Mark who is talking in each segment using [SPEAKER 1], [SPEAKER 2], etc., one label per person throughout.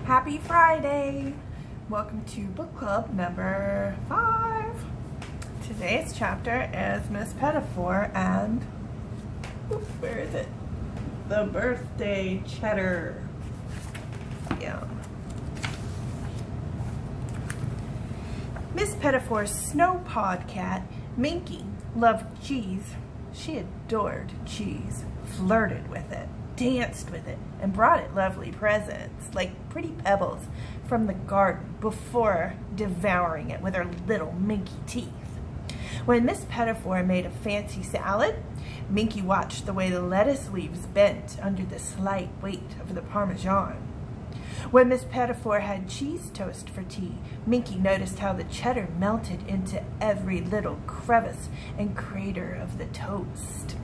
[SPEAKER 1] Happy Friday! Welcome to book club number 5. Today's chapter is Miss Petitfour and, where is it? The birthday cheddar. Yeah. Miss Petitfour's snow-pawed cat, Minky, loved cheese. She adored cheese, flirted with it, danced with it, and brought it lovely presents, like pretty pebbles from the garden, before devouring it with her little minky teeth. When Miss Petitfour made a fancy salad, Minky watched the way the lettuce leaves bent under the slight weight of the Parmesan. When Miss Petitfour had cheese toast for tea, Minky noticed how the cheddar melted into every little crevice and crater of the toast.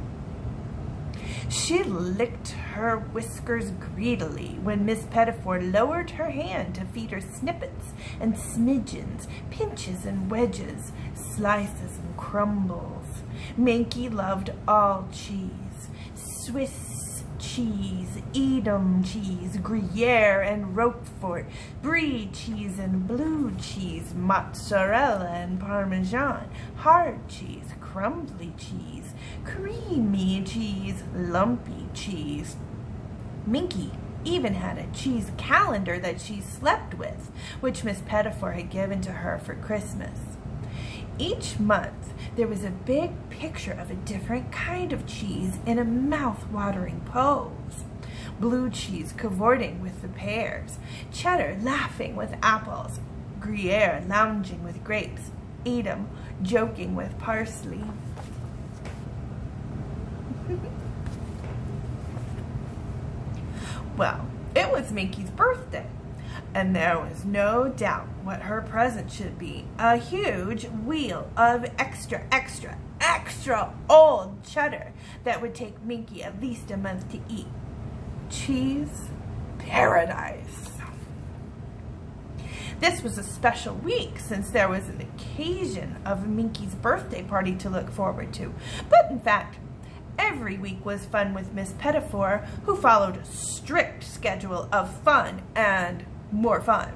[SPEAKER 1] She licked her whiskers greedily when Miss Petitfour lowered her hand to feed her snippets and smidgens, pinches and wedges, slices and crumbles. Minky loved all cheese: Swiss cheese, Edam cheese, Gruyere and Roquefort, Brie cheese and blue cheese, mozzarella and Parmesan, hard cheese, crumbly cheese, creamy cheese, lumpy cheese. Minky even had a cheese calendar that she slept with, which Miss Petitfour had given to her for Christmas. Each month, there was a big picture of a different kind of cheese in a mouth-watering pose. Blue cheese cavorting with the pears, cheddar laughing with apples, Gruyere lounging with grapes, Edam joking with parsley. Well, it was Minky's birthday, and there was no doubt what her present should be: a huge wheel of extra old cheddar that would take Minky at least a month to eat. Cheese paradise. This was a special week since there was an occasion of Minky's birthday party to look forward to. But in fact, every week was fun with Miss Petitfour, who followed a strict schedule of fun and more fun.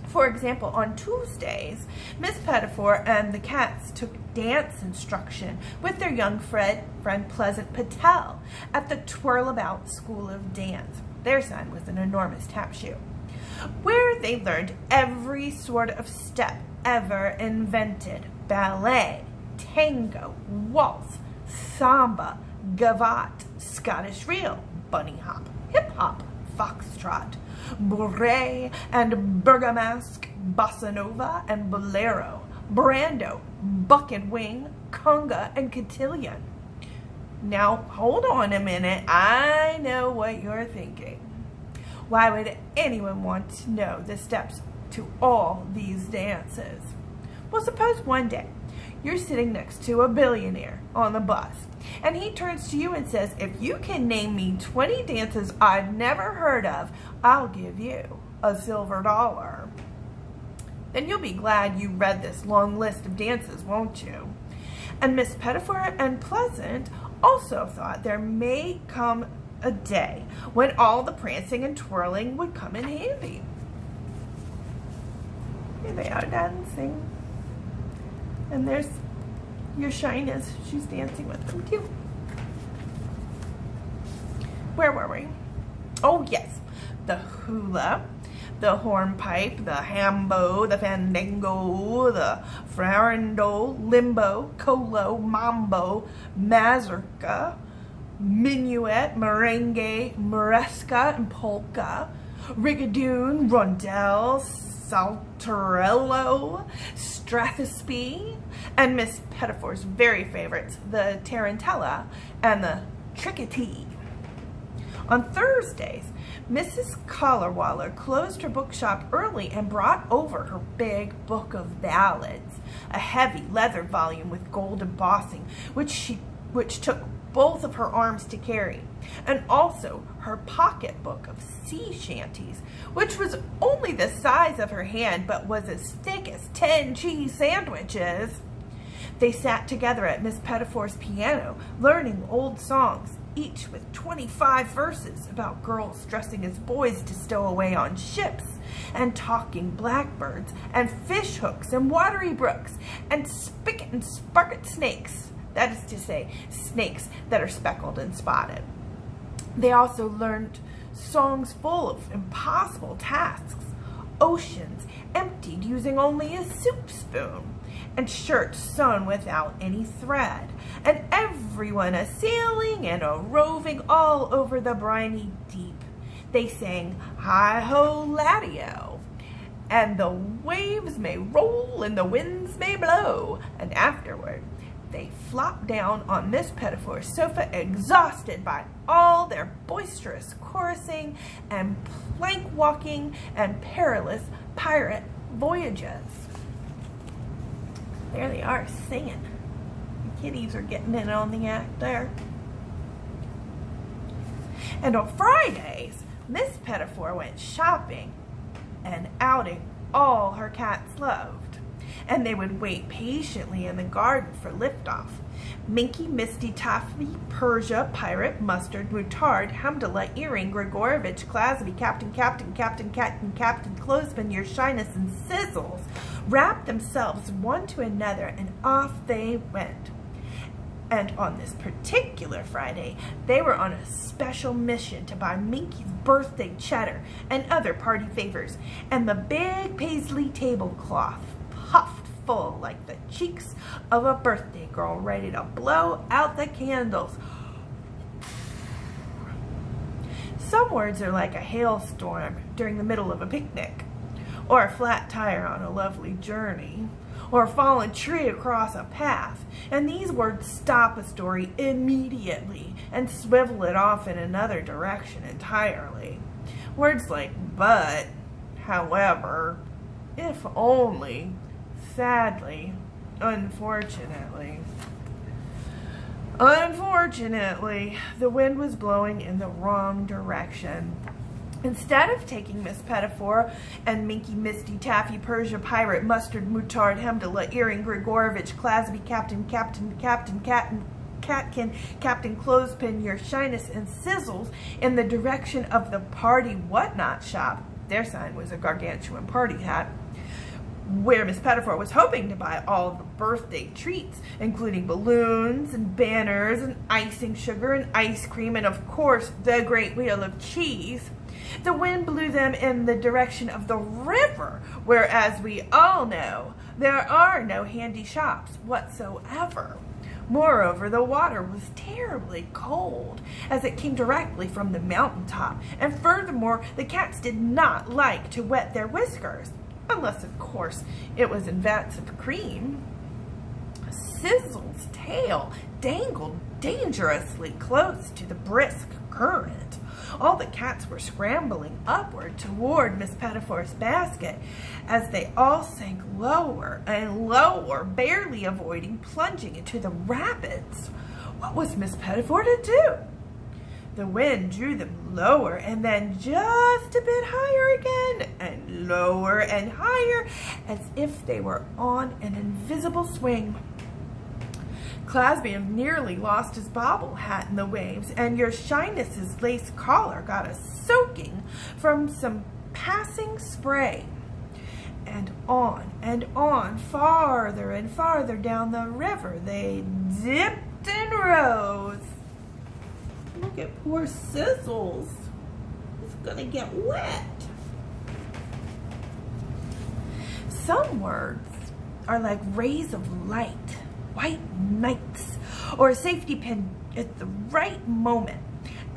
[SPEAKER 1] For example, on Tuesdays, Miss Petitfour and the cats took dance instruction with their young friend Pleasant Patel at the Twirlabout School of Dance. Their son was an enormous tap shoe, where they learned every sort of step ever invented: ballet, tango, waltz, samba, gavotte, Scottish reel, bunny hop, hip hop, foxtrot, bourrée and bergamasque, bossa nova and bolero, brando, buck and wing, conga and cotillion. Now, hold on a minute. I know what you're thinking. Why would anyone want to know the steps to all these dances? Well, suppose one day you're sitting next to a billionaire on the bus, and he turns to you and says, "If you can name me 20 dances I've never heard of, I'll give you a silver dollar." Then you'll be glad you read this long list of dances, won't you? And Miss Petitfour and Pleasant also thought there may come a day when all the prancing and twirling would come in handy. Here they are dancing. And there's your shyness. She's dancing with them too. Where were we? Oh yes, the hula, the hornpipe, the hambo, the fandango, the farandole, limbo, colo, mambo, mazurka, minuet, merengue, moresca, and polka, rigadoon, rondelle, saltarello, strathspey, and Miss Petitfour's very favorites, the tarantella and the trickety. On Thursdays, Mrs. Collarwaller closed her bookshop early and brought over her big book of ballads, a heavy leather volume with gold embossing, which took both of her arms to carry, and also her pocketbook of sea shanties, which was only the size of her hand but was as thick as 10 cheese sandwiches. They sat together at Miss Petitfour's piano, learning old songs, each with 25 verses about girls dressing as boys to stow away on ships, and talking blackbirds, and fish hooks, and watery brooks, and spigot and sparket snakes, that is to say, snakes that are speckled and spotted. They also learned songs full of impossible tasks, oceans emptied using only a soup spoon, and shirts sewn without any thread, and everyone a-sailing and a-roving all over the briny deep. They sang Hi-ho, Laddie-o, and the waves may roll and the winds may blow, and afterward they flopped down on Miss Petitfour's sofa, exhausted by all their boisterous chorusing and plank walking and perilous pirate voyages. There they are singing. The kiddies are getting in on the act there. And on Fridays, Miss Petitfour went shopping and outing all her cats loved, and they would wait patiently in the garden for liftoff. Minky, Misty, Taffy, Persia, Pirate, Mustard, Mutard, Hamdullah, Earring, Grigorovich, Clasby, Captain, Clothespin, Your Shyness, and Sizzles wrapped themselves one to another, and off they went. And on this particular Friday, they were on a special mission to buy Minky's birthday cheddar and other party favors, and the big paisley tablecloth puffed full like the cheeks of a birthday girl ready to blow out the candles. Some words are like a hailstorm during the middle of a picnic, or a flat tire on a lovely journey, or a fallen tree across a path, and these words stop a story immediately and swivel it off in another direction entirely. Words like but, however, if only, sadly, unfortunately. Unfortunately, the wind was blowing in the wrong direction. Instead of taking Miss Petitfour and Minky, Misty, Taffy, Persia, Pirate, Mustard, Mutard, Hamdullah, Earring, Grigorovich, Clasby, Captain, Catkin, Captain Clothespin, Your Shyness, and Sizzles in the direction of the Party Whatnot shop, their sign was a gargantuan party hat, where Miss Petitfour was hoping to buy all the birthday treats, including balloons and banners and icing sugar and ice cream and, of course, the great wheel of cheese. The wind blew them in the direction of the river, where, as we all know, there are no handy shops whatsoever. Moreover, the water was terribly cold, as it came directly from the mountaintop, and furthermore, the cats did not like to wet their whiskers, unless, of course, it was in vats of cream. Sizzle's tail dangled dangerously close to the brisk current. All the cats were scrambling upward toward Miss Petitfour's basket as they all sank lower and lower, barely avoiding plunging into the rapids. What was Miss Petitfour to do? The wind drew them lower and then just a bit higher again, and lower and higher, as if they were on an invisible swing. Clasby nearly lost his bobble hat in the waves, and Your Shyness's lace collar got a soaking from some passing spray. And on, farther and farther down the river they dipped and rose. Look at poor Sizzles. He's gonna get wet. Some words are like rays of light, white knights, or a safety pin at the right moment.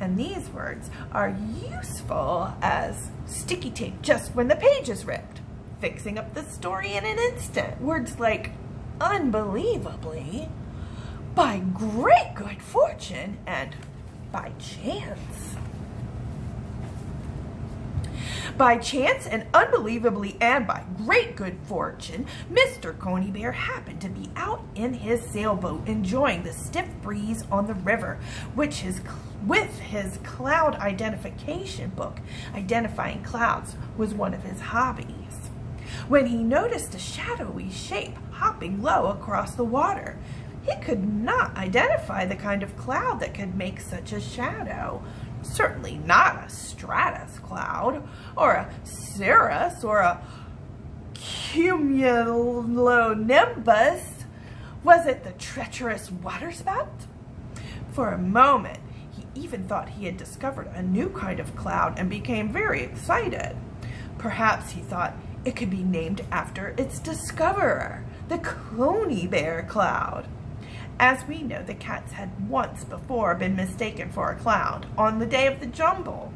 [SPEAKER 1] And these words are useful as sticky tape just when the page is ripped, fixing up the story in an instant. Words like unbelievably, by great good fortune, and by chance. By chance and unbelievably and by great good fortune, Mr. Coney Bear happened to be out in his sailboat enjoying the stiff breeze on the river, with his cloud identification book. Identifying clouds was one of his hobbies, when he noticed a shadowy shape hopping low across the water. He could not identify the kind of cloud that could make such a shadow. Certainly not a stratus cloud, or a cirrus, or a cumulonimbus. Was it the treacherous waterspout? For a moment, he even thought he had discovered a new kind of cloud and became very excited. Perhaps he thought it could be named after its discoverer, the Coney Bear cloud. As we know, the cats had once before been mistaken for a cloud on the day of the jumble.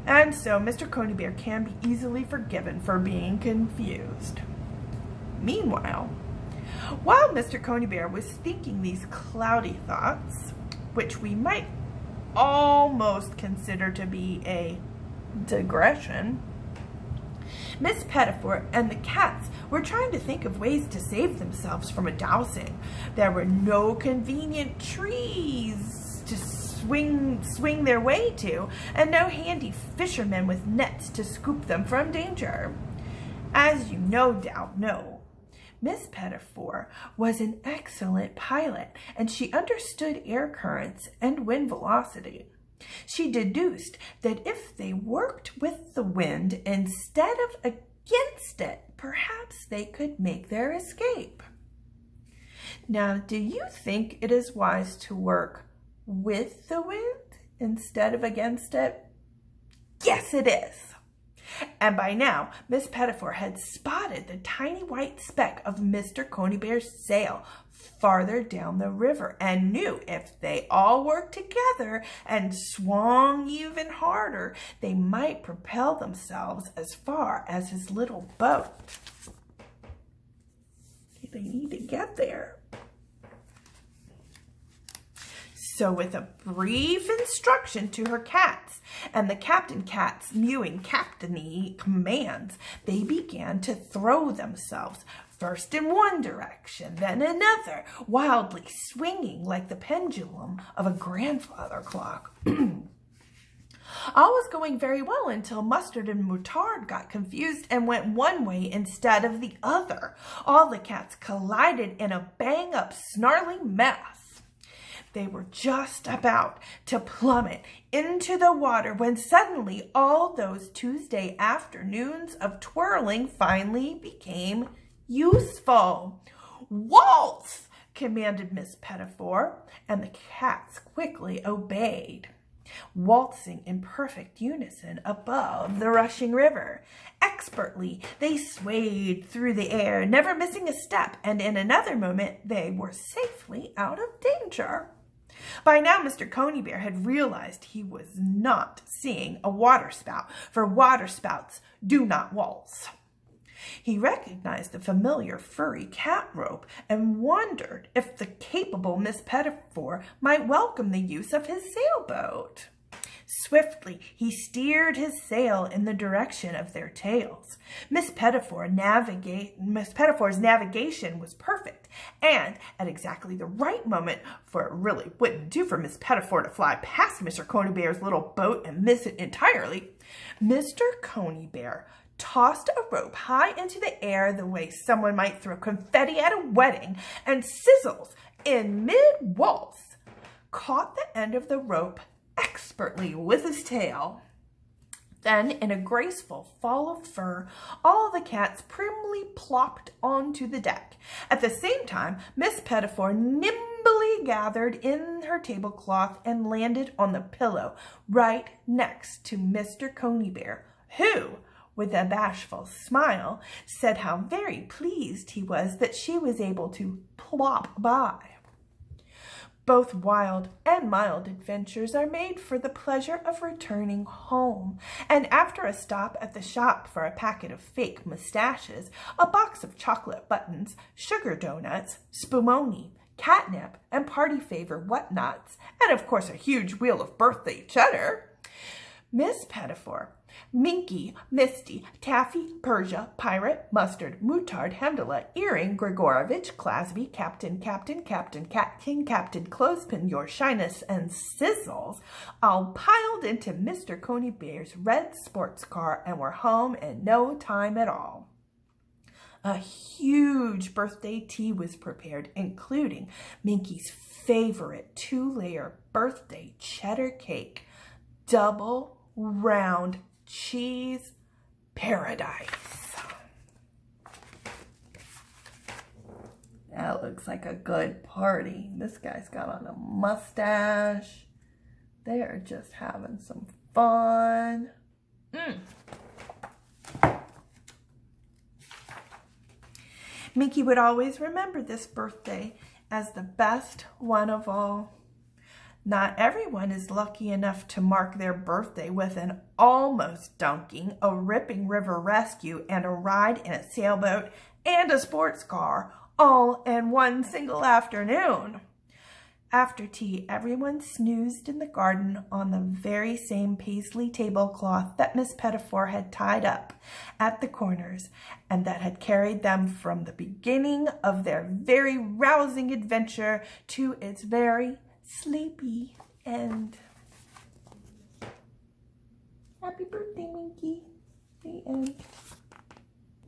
[SPEAKER 1] And so Mr. Coney Bear can be easily forgiven for being confused. Meanwhile, while Mr. Coney Bear was thinking these cloudy thoughts, which we might almost consider to be a digression, Miss Petitfour and the cats were trying to think of ways to save themselves from a dousing. There were no convenient trees to swing their way to, and no handy fishermen with nets to scoop them from danger. As you no doubt know, Miss Petitfour was an excellent pilot, and she understood air currents and wind velocity. She deduced that if they worked with the wind instead of against it, perhaps they could make their escape. Now, do you think it is wise to work with the wind instead of against it? Yes, it is. And by now, Miss Petitfour had spotted the tiny white speck of Mr. Coney Bear's sail farther down the river and knew if they all worked together and swung even harder, they might propel themselves as far as his little boat. They need to get there. So with a brief instruction to her cats and the captain cat's mewing captainy commands, they began to throw themselves, first in one direction, then another, wildly swinging like the pendulum of a grandfather clock. All was going very well until Mustard and Moutarde got confused and went one way instead of the other. All the cats collided in a bang-up, snarling mess. They were just about to plummet into the water when suddenly all those Tuesday afternoons of twirling finally became useful. "Waltz!" commanded Miss Petitfour, and the cats quickly obeyed, waltzing in perfect unison above the rushing river. Expertly, they swayed through the air, never missing a step, and in another moment they were safely out of danger. By now, Mr. Coney Bear had realized he was not seeing a waterspout, for waterspouts do not waltz. He recognized the familiar furry cat rope and wondered if the capable Miss Petitfour might welcome the use of his sailboat. Swiftly, he steered his sail in the direction of their tails. Miss Petitfour's navigation was perfect, and at exactly the right moment, for it really wouldn't do for Miss Petitfour to fly past Mr. Coney Bear's little boat and miss it entirely, Mr. Coney Bear tossed a rope high into the air the way someone might throw confetti at a wedding, and Sizzles, in mid-waltz, caught the end of the rope expertly with his tail. Then, in a graceful fall of fur, all the cats primly plopped onto the deck. At the same time, Miss Petitfour nimbly gathered in her tablecloth and landed on the pillow right next to Mr. Coney Bear, who, with a bashful smile, said how very pleased he was that she was able to plop by. Both wild and mild adventures are made for the pleasure of returning home, and after a stop at the shop for a packet of fake mustaches, a box of chocolate buttons, sugar donuts, spumoni, catnip, and party favor whatnots, and of course a huge wheel of birthday cheddar, Miss Petitfour, Minky, Misty, Taffy, Persia, Pirate, Mustard, Moutarde, Hemdala, Earring, Grigorovitch, Clasby, Captain, Cat King, Captain Clothespin, Your Shyness, and Sizzles all piled into Mr. Coney Bear's red sports car and were home in no time at all. A huge birthday tea was prepared, including Minky's favorite 2-layer birthday cheddar cake, double round cheese paradise. That looks like a good party. This guy's got on a mustache. They are just having some fun. Minky would always remember this birthday as the best one of all. Not everyone is lucky enough to mark their birthday with an almost dunking, a ripping river rescue, and a ride in a sailboat and a sports car, all in one single afternoon. After tea, everyone snoozed in the garden on the very same paisley tablecloth that Miss Petitfour had tied up at the corners and that had carried them from the beginning of their very rousing adventure to its very sleepy end. Happy birthday, Minky. The end.